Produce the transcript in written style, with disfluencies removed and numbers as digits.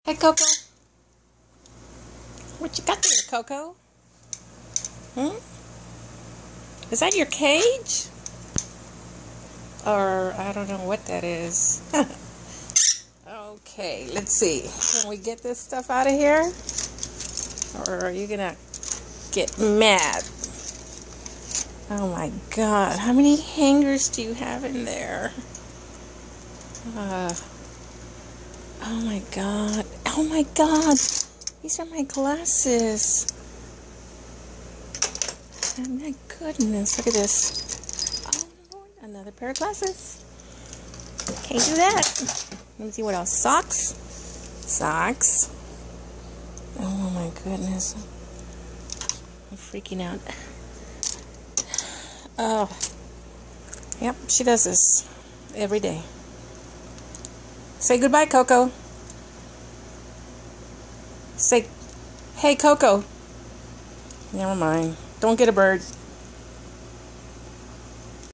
Hey, Coco. What you got there, Coco? Is that your cage? Or, I don't know what that is. Okay, let's see. Can we get this stuff out of here? Or are you gonna get mad? Oh my God, how many hangers do you have in there? Oh my God. Oh my God. These are my glasses. Oh my goodness. Look at this. Oh Lord. Another pair of glasses. Can't do that. Let me see what else. Socks. Socks. Oh my goodness. I'm freaking out. Oh. Yep, she does this every day. Say goodbye, Coco. Say, hey, Coco. Never mind. Don't get a bird.